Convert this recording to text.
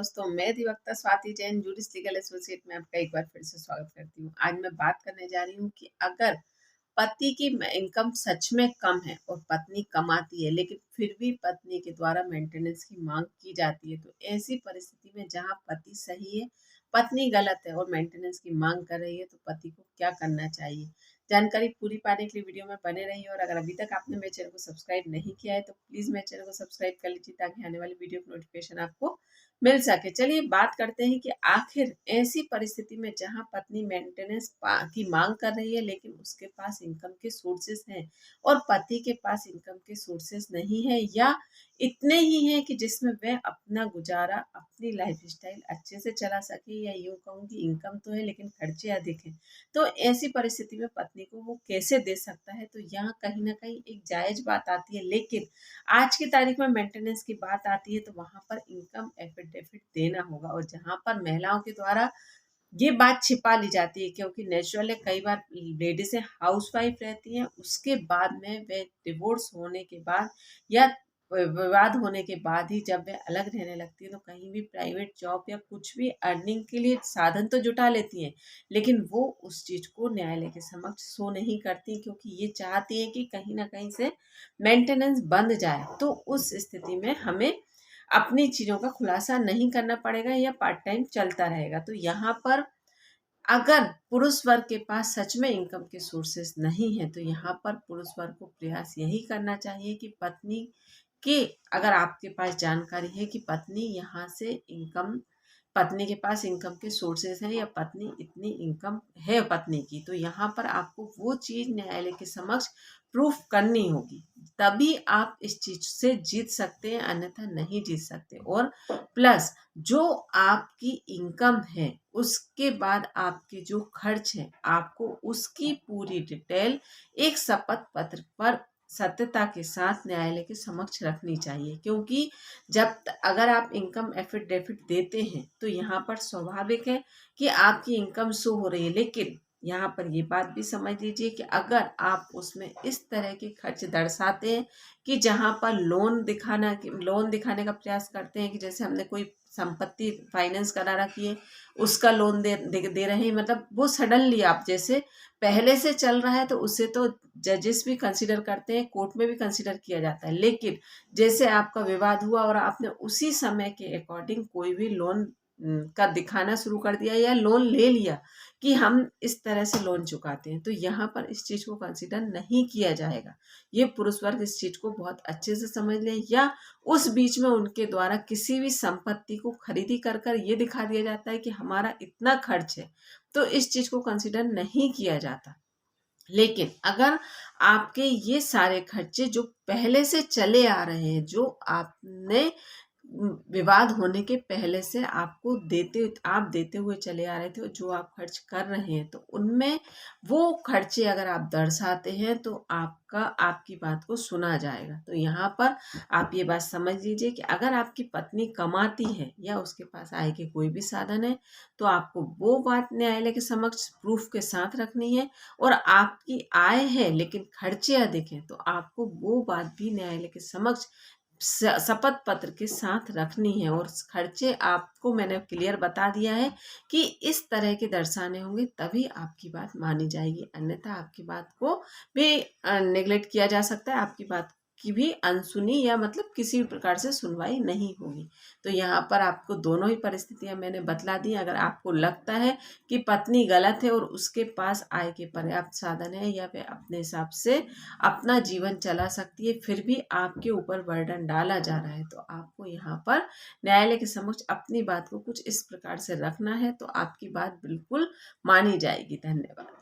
दोस्तों, मैं अधिवक्ता स्वाति जैन जूडिस लीगल एसोसिएट में आपका एक बार फिर से स्वागत करती हूँ। आज मैं बात करने जा रही हूँ कि अगर पति की इनकम सच में कम है और पत्नी कमाती है, लेकिन फिर भी पत्नी के द्वारा मेंटेनेंस की मांग की जाती है, तो ऐसी परिस्थिति में जहाँ पति सही है, पत्नी गलत है और मेंटेनेंस की मांग कर रही है, तो पति को क्या करना चाहिए। जानकारी पूरी पाने के लिए वीडियो में बने रहिए और अगर अभी तक आपने मेरे चैनल को सब्सक्राइब नहीं किया है तो प्लीज़ मेरे चैनल को सब्सक्राइब कर लीजिए ताकि आने वाली वीडियो की नोटिफिकेशन आपको मिल सके। चलिए बात करते हैं कि आखिर ऐसी परिस्थिति में जहां पत्नी मेंटेनेंस की मांग कर रही है लेकिन उसके पास इनकम के सोर्सेस हैं और पति के पास इनकम के सोर्सेस नहीं है या इतने ही हैं कि जिसमें वह अपना गुजारा अपनी लाइफस्टाइल अच्छे से चला सके, या यूं कहूँ कि इनकम तो है लेकिन खर्चे अधिक हैं, तो ऐसी परिस्थिति में पत्नी को वो कैसे दे सकता है। तो यहाँ कहीं ना कहीं एक जायज बात आती है, लेकिन आज की तारीख में मेंटेनेंस की बात आती है तो वहां पर इनकम एफिडेविट देना होगा, और जहां पर महिलाओं के द्वारा ये बात छिपा ली जाती है क्योंकि नेचुरल है, कई बार लेडीज हाउस वाइफ रहती हैं, उसके बाद में वे डिवोर्स होने के बाद या विवाद होने के बाद ही जब वे अलग रहने लगती है तो कहीं भी प्राइवेट जॉब या कुछ भी अर्निंग के लिए साधन तो जुटा लेती हैं, लेकिन वो उस चीज को न्यायालय के समक्ष शो नहीं करती क्योंकि ये चाहती है कि कहीं ना कहीं से मेंटेनेंस बंद जाए। तो उस स्थिति में हमें अपनी चीजों का खुलासा नहीं करना पड़ेगा या पार्ट टाइम चलता रहेगा। तो यहाँ पर अगर पुरुष वर्ग के पास सच में इनकम के सोर्सेस नहीं है तो यहाँ पर पुरुष वर्ग को प्रयास यही करना चाहिए कि पत्नी के, अगर आपके पास जानकारी है कि पत्नी के पास इनकम के सोर्सेस हैं या पत्नी इतनी इनकम है पत्नी की, तो यहाँ पर आपको वो चीज न्यायालय के समक्ष प्रूफ करनी होगी, तभी आप इस चीज से जीत सकते हैं, अन्यथा नहीं जीत सकते। और प्लस जो आपकी इनकम है उसके बाद आपके जो खर्च है, आपको उसकी पूरी डिटेल एक शपथ पत्र पर सत्यता के साथ न्यायालय के समक्ष रखनी चाहिए, क्योंकि अगर आप इनकम एफिडेविट देते हैं तो यहाँ पर स्वाभाविक है कि आपकी इनकम शो हो रही है, लेकिन यहाँ पर ये बात भी समझ लीजिए कि अगर आप उसमें इस तरह के खर्च दर्शाते हैं कि जहाँ पर लोन दिखाने का प्रयास करते हैं कि जैसे हमने कोई संपत्ति फाइनेंस करा रखी है उसका लोन दे रहे हैं, मतलब वो सडनली आप जैसे पहले से चल रहा है तो उसे तो जजेस भी कंसीडर करते हैं, कोर्ट में भी कंसीडर किया जाता है, लेकिन जैसे आपका विवाद हुआ और आपने उसी समय के अकॉर्डिंग कोई भी लोन का दिखाना शुरू कर दिया या लोन ले लिया कि हम इस तरह से लोन चुकाते हैं, तो यहाँ पर इस चीज को कंसीडर नहीं किया जाएगा। ये पुरुष वर्ग इस चीज को बहुत अच्छे से समझ ले, या उस बीच में उनके द्वारा किसी भी संपत्ति को खरीदी कर ये दिखा दिया जाता है कि हमारा इतना खर्च है, तो इस चीज को कंसीडर नहीं किया जाता। लेकिन अगर आपके ये सारे खर्चे जो पहले से चले आ रहे हैं, जो आपने विवाद होने के पहले से आप देते हुए चले आ रहे थे, जो आप खर्च कर रहे हैं, तो उनमें वो खर्चे अगर आप दर्शाते हैं तो आपकी बात को सुना जाएगा। तो यहाँ पर आप ये बात समझ लीजिए कि अगर आपकी पत्नी कमाती है या उसके पास आय के कोई भी साधन है तो आपको वो बात न्यायालय के समक्ष प्रूफ के साथ रखनी है, और आपकी आय है लेकिन खर्चे अधिक हैं तो आपको वो बात भी न्यायालय के समक्ष शपथ पत्र के साथ रखनी है। और खर्चे आपको मैंने क्लियर बता दिया है कि इस तरह के दर्शाने होंगे तभी आपकी बात मानी जाएगी, अन्यथा आपकी बात को भी नेग्लेक्ट किया जा सकता है, आपकी बात की भी अनसुनी या मतलब किसी भी प्रकार से सुनवाई नहीं होगी। तो यहाँ पर आपको दोनों ही परिस्थितियां मैंने बतला दी। अगर आपको लगता है कि पत्नी गलत है और उसके पास आय के पर्याप्त साधन है या वह अपने हिसाब से अपना जीवन चला सकती है, फिर भी आपके ऊपर बर्डन डाला जा रहा है, तो आपको यहाँ पर न्यायालय के समक्ष अपनी बात को कुछ इस प्रकार से रखना है, तो आपकी बात बिल्कुल मानी जाएगी। धन्यवाद।